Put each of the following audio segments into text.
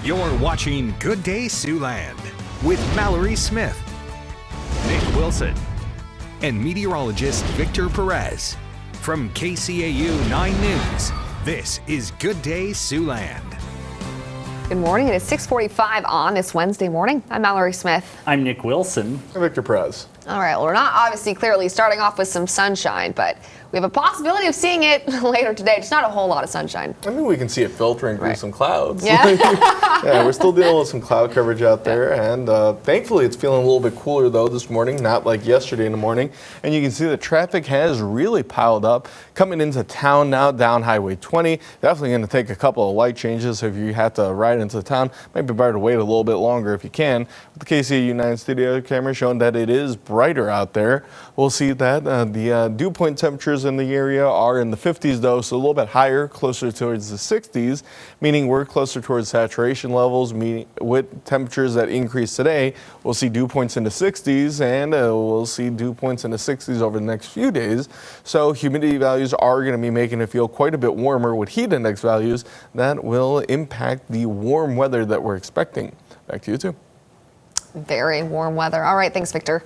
You're watching Good Day Siouxland with Mallory Smith, Nick Wilson, and meteorologist Victor Perez. From KCAU 9 News, this is Good Day Siouxland. Good morning. It is 6:45 on this Wednesday morning. I'm Mallory Smith. I'm Nick Wilson. I'm Victor Perez. All right, well, we're not obviously clearly starting off with some sunshine, but we have a possibility of seeing it later today. Just not a whole lot of sunshine. I mean, we can see it filtering through some clouds. Yeah. Yeah, we're still dealing with some cloud coverage out there, and thankfully it's feeling a little bit cooler though this morning, not like yesterday in the morning. And you can see the traffic has really piled up coming into town now down Highway 20. Definitely going to take a couple of light changes if you have to ride into town. Might be better to wait a little bit longer if you can. With the KCAU-9 studio camera showing that it is brighter out there. We'll see that the dew point temperatures in the area are in the 50s though, so a little bit higher, closer towards the 60s, meaning we're closer towards saturation levels. Meaning with temperatures that increase today, we'll see dew points in the 60s, and we'll see dew points in the 60s over the next few days. So humidity values are going to be making it feel quite a bit warmer with heat index values that will impact the warm weather that we're expecting. Back to you two. Very warm weather. All right, thanks, Victor.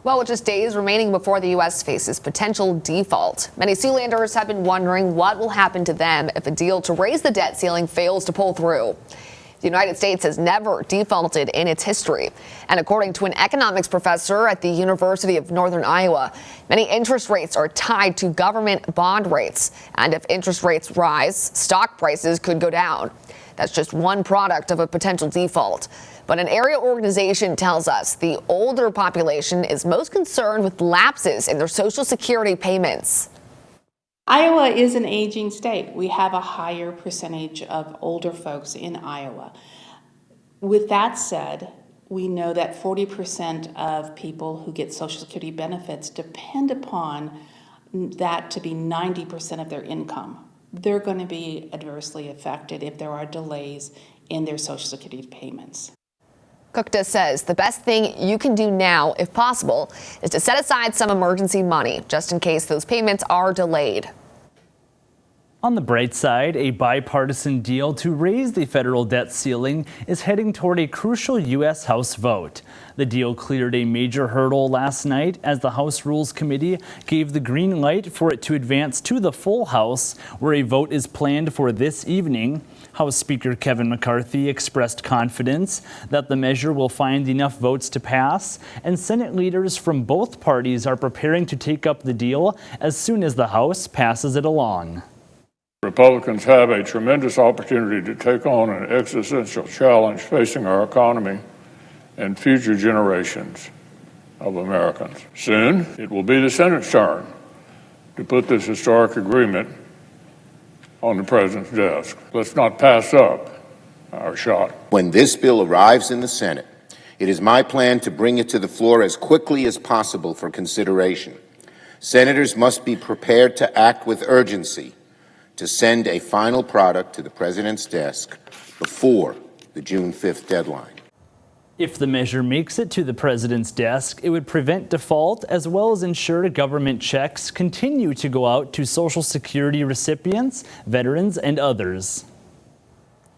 Well, with just days remaining before the U.S. faces potential default, many Siouxlanders have been wondering what will happen to them if a deal to raise the debt ceiling fails to pull through. The United States has never defaulted in its history. And according to an economics professor at the University of Northern Iowa, many interest rates are tied to government bond rates. And if interest rates rise, stock prices could go down. That's just one product of a potential default. But an area organization tells us the older population is most concerned with lapses in their Social Security payments. Iowa is an aging state. We have a higher percentage of older folks in Iowa. With that said, we know that 40% of people who get Social Security benefits depend upon that to be 90% of their income. They're going to be adversely affected if there are delays in their Social Security payments. Gupta says the best thing you can do now, if possible, is to set aside some emergency money just in case those payments are delayed. On the bright side, a bipartisan deal to raise the federal debt ceiling is heading toward a crucial U.S. House vote. The deal cleared a major hurdle last night as the House Rules Committee gave the green light for it to advance to the full House, where a vote is planned for this evening. House Speaker Kevin McCarthy expressed confidence that the measure will find enough votes to pass, and Senate leaders from both parties are preparing to take up the deal as soon as the House passes it along. Republicans have a tremendous opportunity to take on an existential challenge facing our economy and future generations of Americans. Soon, it will be the Senate's turn to put this historic agreement on the president's desk. Let's not pass up our shot. When this bill arrives in the Senate, it is my plan to bring it to the floor as quickly as possible for consideration. Senators must be prepared to act with urgency to send a final product to the president's desk before the June 5th deadline. If the measure makes it to the president's desk, it would prevent default as well as ensure government checks continue to go out to Social Security recipients, veterans, and others.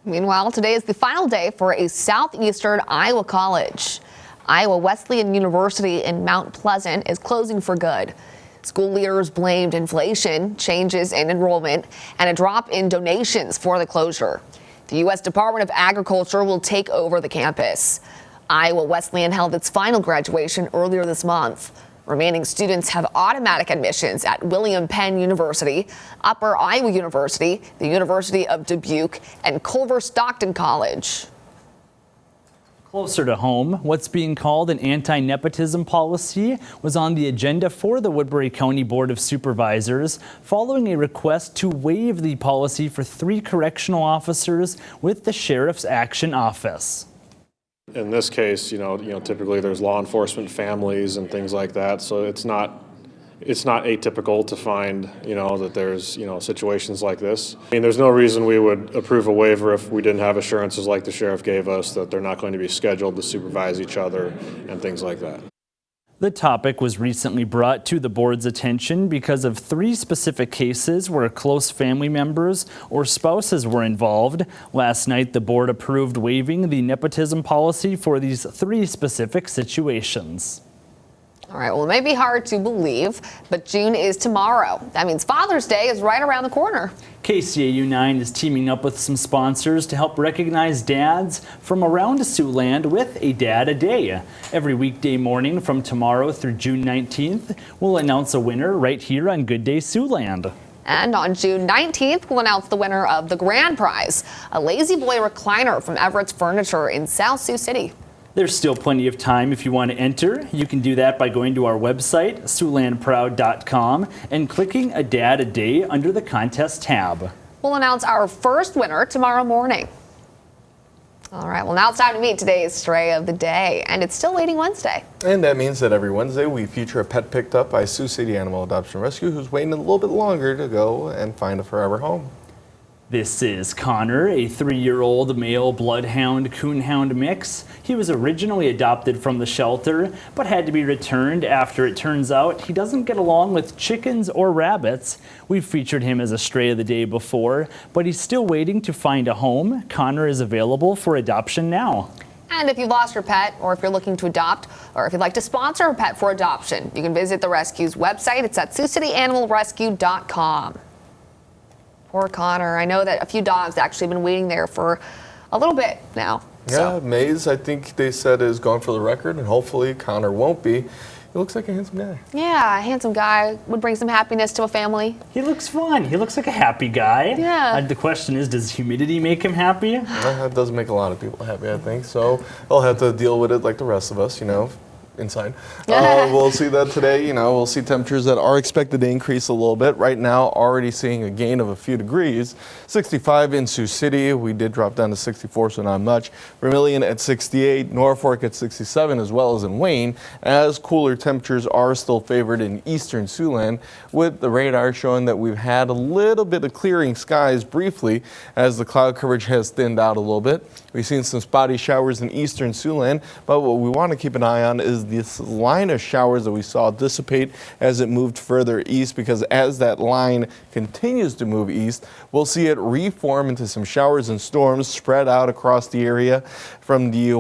Meanwhile, today is the final day for a southeastern Iowa college. Iowa Wesleyan University in Mount Pleasant is closing for good. School leaders blamed inflation, changes in enrollment, and a drop in donations for the closure. The U.S. Department of Agriculture will take over the campus. Iowa Wesleyan held its final graduation earlier this month. Remaining students have automatic admissions at William Penn University, Upper Iowa University, the University of Dubuque, and Culver Stockton College. Closer to home, what's being called an anti-nepotism policy was on the agenda for the Woodbury County Board of Supervisors following a request to waive the policy for 3 correctional officers with the Sheriff's Action Office. In this case, typically there's law enforcement families and things like that, so it's not atypical to find, that there's, situations like this. I mean, there's no reason we would approve a waiver if we didn't have assurances like the sheriff gave us that they're not going to be scheduled to supervise each other and things like that. The topic was recently brought to the board's attention because of 3 specific cases where close family members or spouses were involved. Last night, the board approved waiving the nepotism policy for these 3 specific situations. All right, well, it may be hard to believe, but June is tomorrow. That means Father's Day is right around the corner. KCAU-9 is teaming up with some sponsors to help recognize dads from around Siouxland with a Dad a Day. Every weekday morning from tomorrow through June 19th, we'll announce a winner right here on Good Day Siouxland. And on June 19th, we'll announce the winner of the grand prize, a Lazy Boy recliner from Everett's Furniture in South Sioux City. There's still plenty of time if you want to enter. You can do that by going to our website, siouxlandproud.com, and clicking a Dad a Day under the contest tab. We'll announce our first winner tomorrow morning. All right, well, now it's time to meet today's stray of the day, and it's still Waiting Wednesday. And that means that every Wednesday we feature a pet picked up by Sioux City Animal Adoption Rescue who's waiting a little bit longer to go and find a forever home. This is Connor, a 3-year-old male bloodhound coonhound mix. He was originally adopted from the shelter, but had to be returned after it turns out he doesn't get along with chickens or rabbits. We've featured him as a stray of the day before, but he's still waiting to find a home. Connor is available for adoption now. And if you've lost your pet, or if you're looking to adopt, or if you'd like to sponsor a pet for adoption, you can visit the rescue's website. It's at SiouxCityAnimalRescue.com. Poor Connor. I know that a few dogs actually have been waiting there for a little bit now. Yeah, Maze, I think they said, is gone for the record, and hopefully Connor won't be. He looks like a handsome guy. Yeah, a handsome guy would bring some happiness to a family. He looks fun. He looks like a happy guy. Yeah. The question is, does humidity make him happy? That doesn't make a lot of people happy, I think. So they'll have to deal with it like the rest of us, inside. We'll see that today. We'll see temperatures that are expected to increase a little bit. Right now, already seeing a gain of a few degrees. 65 in Sioux City. We did drop down to 64, so not much. Vermilion at 68, Norfolk at 67, as well as in Wayne, as cooler temperatures are still favored in eastern Siouxland, with the radar showing that we've had a little bit of clearing skies briefly as the cloud coverage has thinned out a little bit. We've seen some spotty showers in eastern Siouxland, but what we want to keep an eye on is this line of showers that we saw dissipate as it moved further east, because as that line continues to move east, we'll see it reform into some showers and storms spread out across the area from the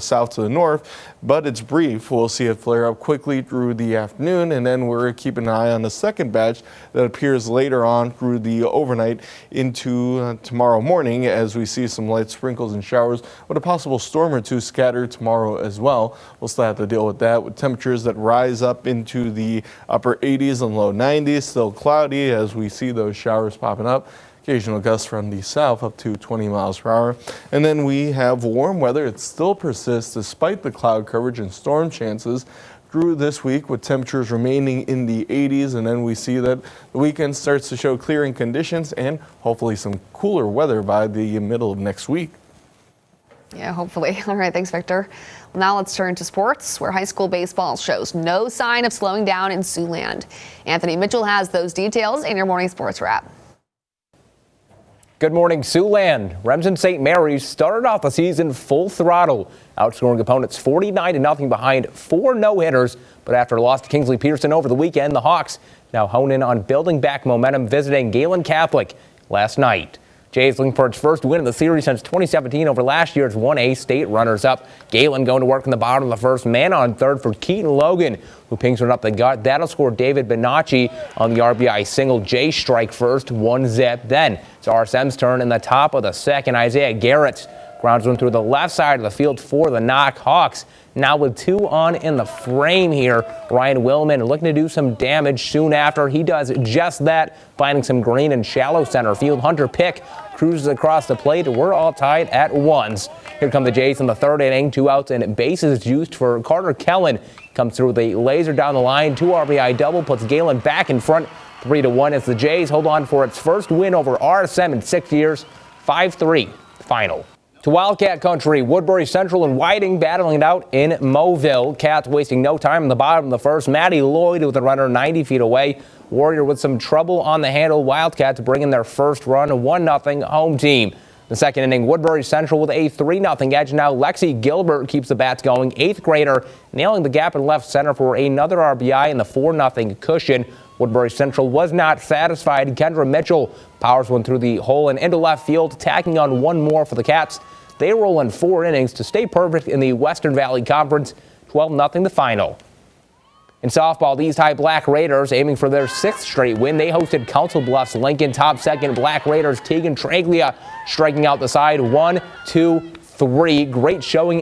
south to the north, but it's brief. We'll see it flare up quickly through the afternoon, and then we're keeping an eye on the second batch that appears later on through the overnight into tomorrow morning, as we see some light sprinkles and showers with a possible storm or two scattered tomorrow as well. We'll still have to deal with that, with temperatures that rise up into the upper 80s and low 90s. Still cloudy as we see those showers popping up. Occasional gusts from the south up to 20 miles per hour. And then we have warm weather. It still persists despite the cloud coverage and storm chances through this week, with temperatures remaining in the 80s. And then we see that the weekend starts to show clearing conditions and hopefully some cooler weather by the middle of next week. Yeah, hopefully. All right, thanks, Victor. Well, now let's turn to sports, where high school baseball shows no sign of slowing down in Siouxland. Anthony Mitchell has those details in your morning sports wrap. Good morning, Siouxland. Remsen St. Mary's started off the season full throttle, outscoring opponents 49-0 behind 4 no-hitters. But after a loss to Kingsley Peterson over the weekend, the Hawks now hone in on building back momentum, visiting Galen Catholic last night. Jays looking for its first win of the series since 2017 over last year's 1A state runners-up. Galen going to work in the bottom of the first, man on third for Keaton Logan, who pings one up the gut. That'll score David Benacci on the RBI single. Jay strike first, 1-0. Then it's RSM's turn in the top of the second. Isaiah Garrett grounds one through the left side of the field for the knock. Hawks now with 2 on in the frame here. Ryan Willman looking to do some damage soon after. He does just that, finding some green in shallow center field. Hunter Pick cruises across the plate. We're all tied at 1s. Here come the Jays in the third inning. 2 outs and bases juiced for Carter Kellen. Comes through with a laser down the line. 2 RBI double puts Galen back in front. 3-1 as the Jays hold on for its first win over RSM in 6 years. 5-3 final. To Wildcat country, Woodbury Central and Whiting battling it out in Mobile. Cats wasting no time in the bottom of the first. Maddie Lloyd with a runner 90 feet away. Warrior with some trouble on the handle. Wildcats bringing their first run, a 1-0 home team. The second inning, Woodbury Central with a 3-0 edge. Now Lexi Gilbert keeps the bats going. 8th grader nailing the gap in left center for another RBI in the 4-0 cushion. Woodbury Central was not satisfied. Kendra Mitchell powers one through the hole and into left field, tacking on one more for the Cats. They roll in 4 innings to stay perfect in the Western Valley Conference. 12-0 the final. In softball, the East High Black Raiders aiming for their 6th straight win. They hosted Council Bluffs Lincoln. Top second, Black Raiders Tegan Traglia striking out the side. 1, 2, 3. Great showing.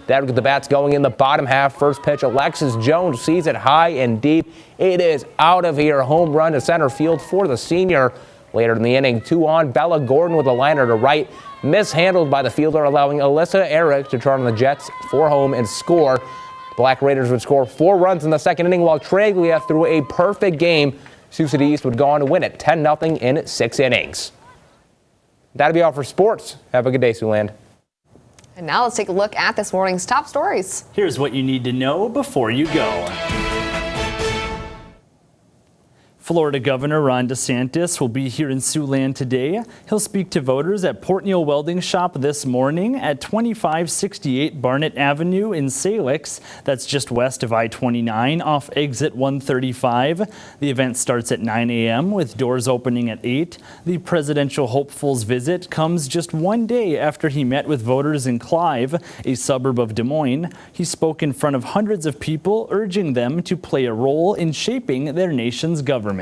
That'll get the bats going in the bottom half. First pitch, Alexis Jones sees it high and deep. It is out of here. Home run to center field for the senior. Later in the inning, 2 on. Bella Gordon with a liner to right. Mishandled by the fielder, allowing Alyssa Eric to turn on the Jets for home and score. Black Raiders would score 4 runs in the second inning, while Traglia threw a perfect game. Sioux City East would go on to win it 10-0 in 6 innings. That'll be all for sports. Have a good day, Siouxland. And now let's take a look at this morning's top stories. Here's what you need to know before you go. Florida Governor Ron DeSantis will be here in Siouxland today. He'll speak to voters at Port Neal Welding Shop this morning at 2568 Barnett Avenue in Salix. That's just west of I-29 off exit 135. The event starts at 9 a.m. with doors opening at 8. The presidential hopeful's visit comes just one day after he met with voters in Clive, a suburb of Des Moines. He spoke in front of hundreds of people, urging them to play a role in shaping their nation's government.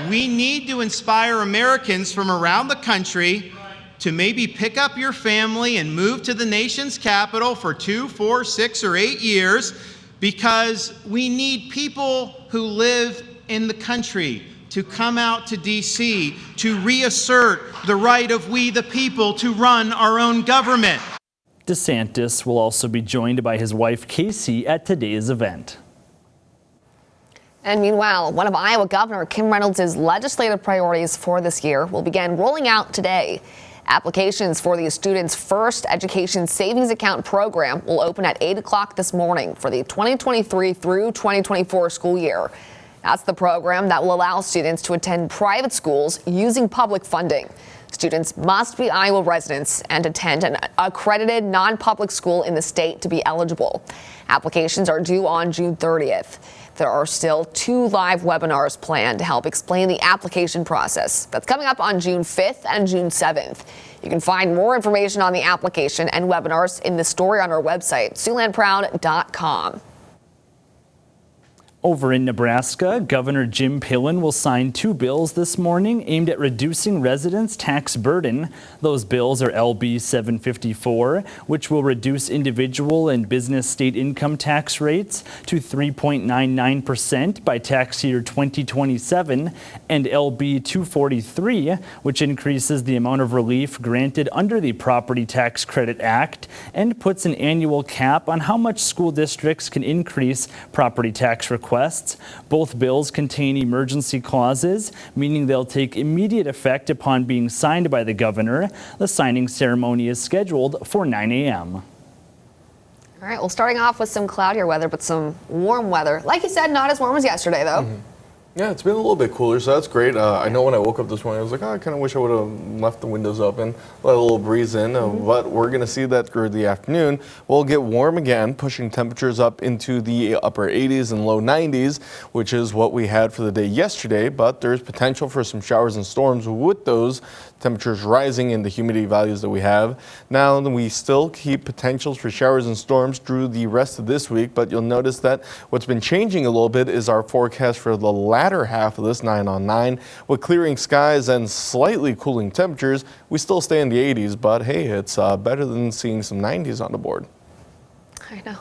We need to inspire Americans from around the country to maybe pick up your family and move to the nation's capital for 2, 4, 6, or 8 years, because we need people who live in the country to come out to D.C. to reassert the right of we the people to run our own government. DeSantis will also be joined by his wife Casey at today's event. And meanwhile, one of Iowa Governor Kim Reynolds' legislative priorities for this year will begin rolling out today. Applications for the student's first education savings account program will open at 8 o'clock this morning for the 2023 through 2024 school year. That's the program that will allow students to attend private schools using public funding. Students must be Iowa residents and attend an accredited non-public school in the state to be eligible. Applications are due on June 30th. There are still 2 live webinars planned to help explain the application process. That's coming up on June 5th and June 7th. You can find more information on the application and webinars in the story on our website, SiouxlandProud.com. Over in Nebraska, Governor Jim Pillen will sign 2 bills this morning aimed at reducing residents' tax burden. Those bills are LB 754, which will reduce individual and business state income tax rates to 3.99% by tax year 2027, and LB 243, which increases the amount of relief granted under the Property Tax Credit Act and puts an annual cap on how much school districts can increase property tax requests. Both bills contain emergency clauses, meaning they'll take immediate effect upon being signed by the governor. The signing ceremony is scheduled for 9 a.m. All right, well, starting off with some cloudier weather, but some warm weather. Like you said, not as warm as yesterday, though. Yeah, it's been a little bit cooler, so that's great. I know when I woke up this morning, I was like, I kind of wish I would have left the windows open, let a little breeze in, but we're going to see that through the afternoon. We'll get warm again, pushing temperatures up into the upper 80s and low 90s, which is what we had for the day yesterday, but there's potential for some showers and storms with those temperatures rising and the humidity values that we have. Now, we still keep potentials for showers and storms through the rest of this week, but you'll notice that what's been changing a little bit is our forecast for the latter half of this 9 on 9. With clearing skies and slightly cooling temperatures, we still stay in the 80s, but hey, it's better than seeing some 90s on the board. I know.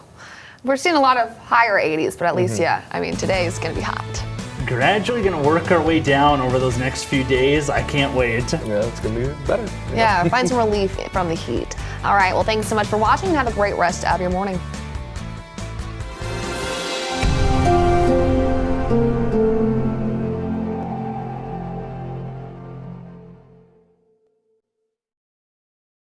We're seeing a lot of higher 80s, but at least, yeah, I mean, today is going to be hot. Gradually going to work our way down over those next few days. I can't wait. Yeah, it's going to be better. Yeah, find some relief from the heat. All right, well, thanks so much for watching. Have a great rest of your morning.